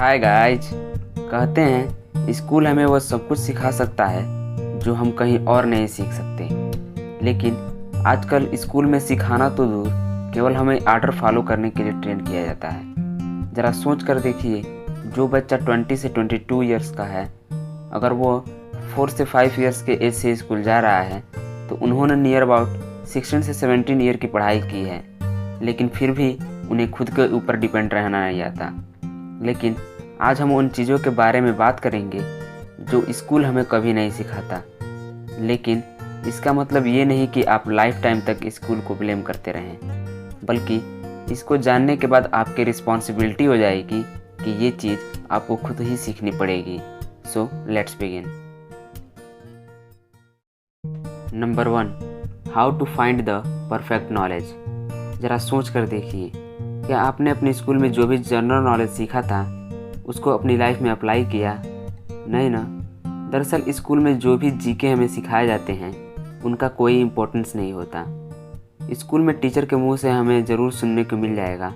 Hi guys. कहते हैं school हमें वो सब कुछ सिखा सकता है जो हम कहीं और नहीं सीख सकते, लेकिन आजकल स्कूल में सिखाना तो दूर, केवल हमें आर्डर फॉलो करने के लिए ट्रेन किया जाता है। ज़रा सोच कर देखिए, जो बच्चा 20 से 22 इयर्स का है, अगर वो 4 से 5 इयर्स के एज से स्कूल जा रहा है तो उन्होंने नियर अबाउट 16 से 17 ईयर की पढ़ाई की है, लेकिन फिर भी उन्हें खुद के ऊपर डिपेंड रहना नहीं आता। लेकिन आज हम उन चीज़ों के बारे में बात करेंगे जो स्कूल हमें कभी नहीं सिखाता। लेकिन इसका मतलब ये नहीं कि आप लाइफ टाइम तक स्कूल को ब्लेम करते रहें, बल्कि इसको जानने के बाद आपकी रिस्पॉन्सिबिलिटी हो जाएगी कि ये चीज़ आपको खुद ही सीखनी पड़ेगी। So let's begin. Number 1, how to find the perfect knowledge. ज़रा सोच कर देखिए, क्या आपने अपने स्कूल में जो भी जनरल नॉलेज सीखा था उसको अपनी लाइफ में अप्लाई किया? नहीं ना। दरअसल स्कूल में जो भी जीके हमें सिखाए जाते हैं उनका कोई इम्पोर्टेंस नहीं होता। स्कूल में टीचर के मुंह से हमें ज़रूर सुनने को मिल जाएगा,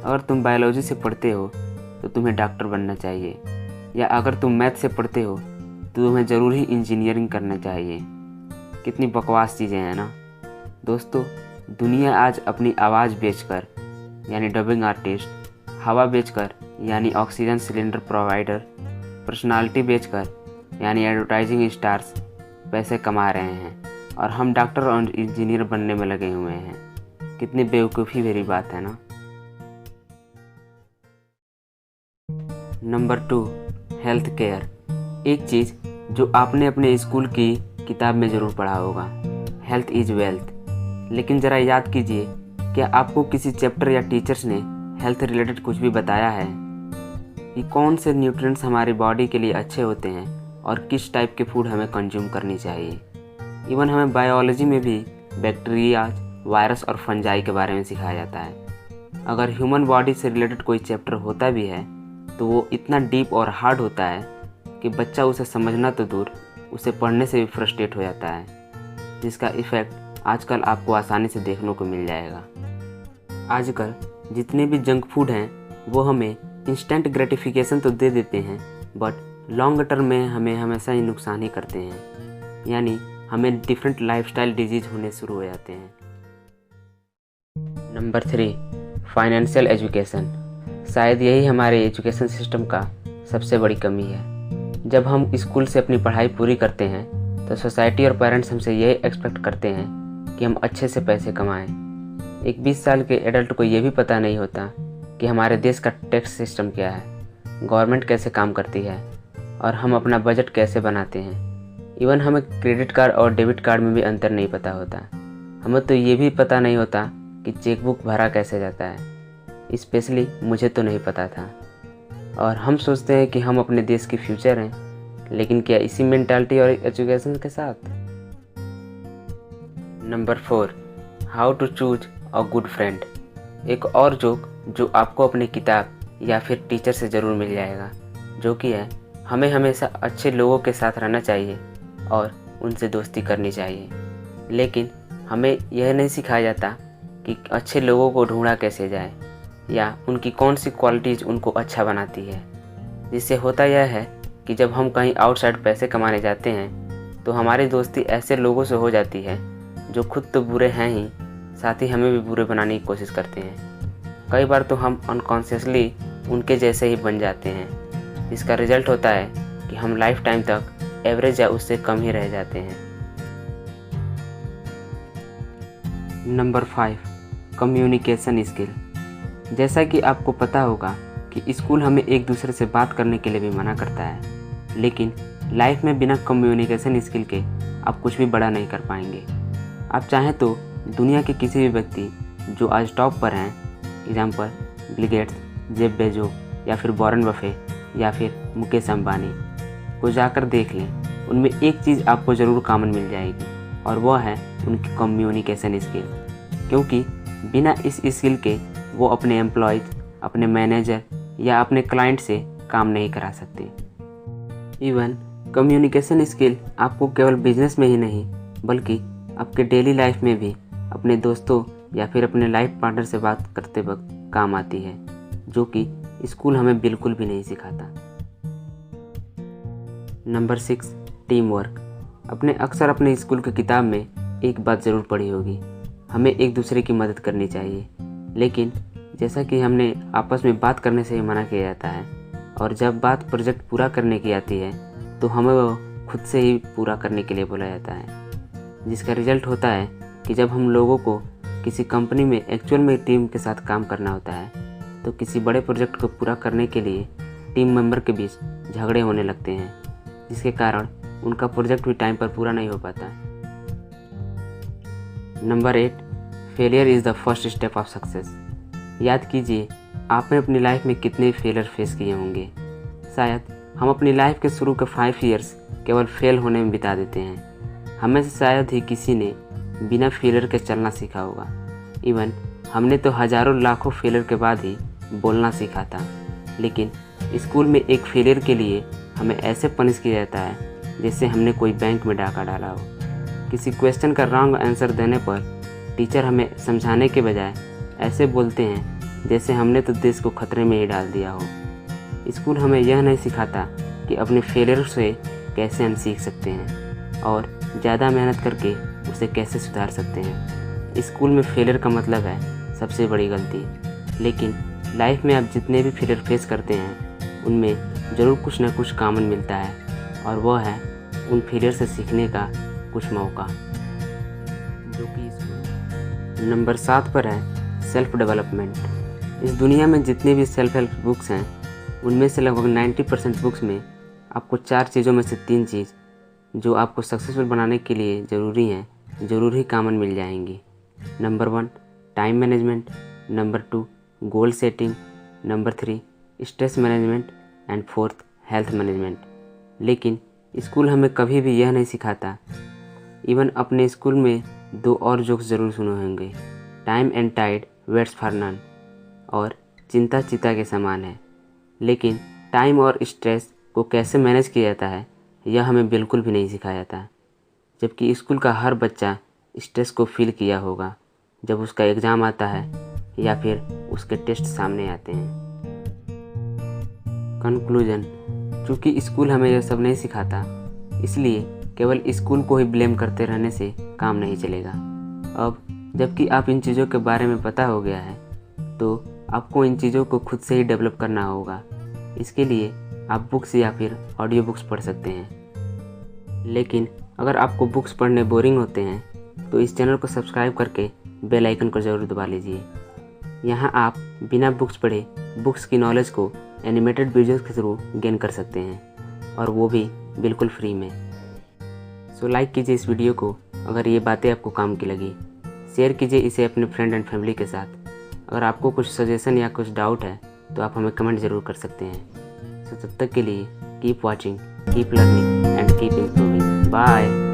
अगर तुम बायोलॉजी से पढ़ते हो तो तुम्हें डॉक्टर बनना चाहिए, या अगर तुम मैथ से पढ़ते हो तो तुम्हें ज़रूर ही इंजीनियरिंग करना चाहिए। कितनी बकवास चीज़ें हैं ना दोस्तों। दुनिया आज अपनी आवाज़ बेचकर यानी डबिंग आर्टिस्ट, हवा बेचकर यानी ऑक्सीजन सिलेंडर प्रोवाइडर, पर्सनालिटी बेचकर यानी एडवर्टाइजिंग स्टार्स पैसे कमा रहे हैं, और हम डॉक्टर और इंजीनियर बनने में लगे हुए हैं। कितनी बेवकूफ़ी भरी बात है ना। Number 2, health care. एक चीज़ जो आपने अपने स्कूल की किताब में ज़रूर पढ़ा होगा, हेल्थ इज़ वेल्थ। लेकिन ज़रा याद कीजिए, क्या आपको किसी चैप्टर या टीचर्स ने हेल्थ रिलेटेड कुछ भी बताया है कि कौन से न्यूट्रिएंट्स हमारी बॉडी के लिए अच्छे होते हैं और किस टाइप के फूड हमें कंज्यूम करनी चाहिए? इवन हमें बायोलॉजी में भी बैक्टीरिया, वायरस और फंजाई के बारे में सिखाया जाता है। अगर ह्यूमन बॉडी से रिलेटेड कोई चैप्टर होता भी है तो वो इतना डीप और हार्ड होता है कि बच्चा उसे समझना तो दूर, उसे पढ़ने से भी फ्रस्ट्रेट हो जाता है, जिसका इफ़ेक्ट आजकल आपको आसानी से देखने को मिल जाएगा। आजकल जितने भी जंक फूड हैं वो हमें इंस्टेंट ग्रेटिफिकेशन तो दे देते हैं, बट लॉन्ग टर्म में हमें हमेशा ही नुकसान ही करते हैं, यानी हमें डिफरेंट लाइफस्टाइल डिजीज होने शुरू हो जाते हैं। Number 3, financial education. शायद यही हमारे एजुकेशन सिस्टम का सबसे बड़ी कमी है। जब हम स्कूल से अपनी पढ़ाई पूरी करते हैं तो सोसाइटी और पेरेंट्स हमसे यही एक्सपेक्ट करते हैं कि हम अच्छे से पैसे कमाएं। एक 20 साल के एडल्ट को ये भी पता नहीं होता कि हमारे देश का टैक्स सिस्टम क्या है, गवर्नमेंट कैसे काम करती है, और हम अपना बजट कैसे बनाते हैं। इवन हमें क्रेडिट कार्ड और डेबिट कार्ड में भी अंतर नहीं पता होता। हमें तो ये भी पता नहीं होता कि चेकबुक भरा कैसे जाता है। स्पेशली मुझे तो नहीं पता था, और हम सोचते हैं कि हम अपने देश के फ्यूचर हैं, लेकिन क्या इसी मेंटालिटी और एजुकेशन के साथ? Number 4, how to choose a good friend. एक और जोक जो आपको अपनी किताब या फिर टीचर से ज़रूर मिल जाएगा, जो कि है हमें हमेशा अच्छे लोगों के साथ रहना चाहिए और उनसे दोस्ती करनी चाहिए। लेकिन हमें यह नहीं सिखाया जाता कि अच्छे लोगों को ढूंढा कैसे जाए, या उनकी कौन सी क्वालिटीज़ उनको अच्छा बनाती है। जिससे होता यह है कि जब हम कहीं आउटसाइड पैसे कमाने जाते हैं तो हमारी दोस्ती ऐसे लोगों से हो जाती है जो खुद तो बुरे हैं ही, साथ ही हमें भी बुरे बनाने की कोशिश करते हैं। कई बार तो हम अनकॉन्शियसली उनके जैसे ही बन जाते हैं, जिसका रिजल्ट होता है कि हम लाइफ टाइम तक एवरेज या उससे कम ही रह जाते हैं। Number 5, communication skill. जैसा कि आपको पता होगा कि स्कूल हमें एक दूसरे से बात करने के लिए भी मना करता है, लेकिन लाइफ में बिना कम्युनिकेशन स्किल के आप कुछ भी बड़ा नहीं कर पाएंगे। आप चाहें तो दुनिया के किसी भी व्यक्ति जो आज टॉप पर हैं, एग्जाम्पल बिल गेट्स, जेफ बेजो, या फिर वॉरेन बफे, या फिर मुकेश अंबानी को जाकर देख लें। उनमें एक चीज़ आपको ज़रूर कॉमन मिल जाएगी, और वह है उनकी कम्युनिकेशन स्किल। क्योंकि बिना इस स्किल के वो अपने एम्प्लॉयज़, अपने मैनेजर या अपने क्लाइंट से काम नहीं करा सकते। इवन कम्युनिकेशन स्किल आपको केवल बिजनेस में ही नहीं, बल्कि आपके डेली लाइफ में भी अपने दोस्तों या फिर अपने लाइफ पार्टनर से बात करते वक्त काम आती है, जो कि स्कूल हमें बिल्कुल भी नहीं सिखाता। Number 6, team work. अक्सर अपने स्कूल की किताब में एक बात ज़रूर पढ़ी होगी, हमें एक दूसरे की मदद करनी चाहिए। लेकिन जैसा कि हमने आपस में बात करने से ही मना किया जाता है, और जब बात प्रोजेक्ट पूरा करने की आती है तो हमें वो खुद से ही पूरा करने के लिए बोला जाता है, जिसका रिजल्ट होता है कि जब हम लोगों को किसी कंपनी में एक्चुअल में टीम के साथ काम करना होता है तो किसी बड़े प्रोजेक्ट को पूरा करने के लिए टीम मेंबर के बीच झगड़े होने लगते हैं, जिसके कारण उनका प्रोजेक्ट भी टाइम पर पूरा नहीं हो पाता। Number 8, failure is the first step of success. याद कीजिए, आपने अपनी लाइफ में कितने फेलियर फेस किए होंगे। शायद हम अपनी लाइफ के शुरू के 5 ईयर्स केवल फेल होने में बिता देते हैं। हमें से शायद ही किसी ने बिना फेलियर के चलना सीखा होगा। इवन हमने तो हज़ारों लाखों फेलियर के बाद ही बोलना सीखा था। लेकिन स्कूल में एक फेलियर के लिए हमें ऐसे पनिश किया जाता है जैसे हमने कोई बैंक में डाका डाला हो। किसी क्वेश्चन का रॉन्ग आंसर देने पर टीचर हमें समझाने के बजाय ऐसे बोलते हैं जैसे हमने तो देश को खतरे में ही डाल दिया हो। स्कूल हमें यह नहीं सिखाता कि अपने फेलियर से कैसे हम सीख सकते हैं और ज़्यादा मेहनत करके उसे कैसे सुधार सकते हैं। स्कूल में फेलियर का मतलब है सबसे बड़ी गलती। लेकिन लाइफ में आप जितने भी फेलियर फेस करते हैं उनमें ज़रूर कुछ ना कुछ कॉमन मिलता है, और वह है उन फेलियर से सीखने का कुछ मौका, जो कि स्कूल। नंबर 7 पर है सेल्फ डेवलपमेंट। इस दुनिया में जितनी भी सेल्फ हेल्प बुक्स हैं उनमें से लगभग 90% बुक्स में आपको 4 चीज़ों में से 3 चीज़ जो आपको सक्सेसफुल बनाने के लिए ज़रूरी हैं, ज़रूर ही कॉमन मिल जाएंगी। Number 1, time management. Number 2, goal setting. Number 3, stress management. And 4th, health management. लेकिन स्कूल हमें कभी भी यह नहीं सिखाता। इवन अपने स्कूल में 2 और जोक्स ज़रूर सुने होंगे, time and tide waits for none, और चिंता चिता के समान है। लेकिन टाइम और स्ट्रेस को कैसे मैनेज किया जाता है यह हमें बिल्कुल भी नहीं सिखाया जाता, जबकि स्कूल का हर बच्चा स्ट्रेस को फील किया होगा जब उसका एग्ज़ाम आता है या फिर उसके टेस्ट सामने आते हैं। कंक्लूजन, चूँकि स्कूल हमें यह सब नहीं सिखाता, इसलिए केवल स्कूल को ही ब्लेम करते रहने से काम नहीं चलेगा। अब जबकि आप इन चीज़ों के बारे में पता हो गया है तो आपको इन चीज़ों को खुद से ही डेवलप करना होगा। इसके लिए आप बुक्स या फिर ऑडियो बुक्स पढ़ सकते हैं। लेकिन अगर आपको बुक्स पढ़ने बोरिंग होते हैं तो इस चैनल को सब्सक्राइब करके बेल आइकन को ज़रूर दबा लीजिए। यहाँ आप बिना बुक्स पढ़े बुक्स की नॉलेज को एनिमेटेड वीडियोज़ के थ्रू गेन कर सकते हैं, और वो भी बिल्कुल फ्री में। सो लाइक कीजिए इस वीडियो को अगर ये बातें आपको काम की लगी। शेयर कीजिए इसे अपने फ्रेंड एंड फैमिली के साथ। अगर आपको कुछ सजेशन या कुछ डाउट है तो आप हमें कमेंट ज़रूर कर सकते हैं। सो तब तक के लिए keep watching, keep learning and keep improving. Bye.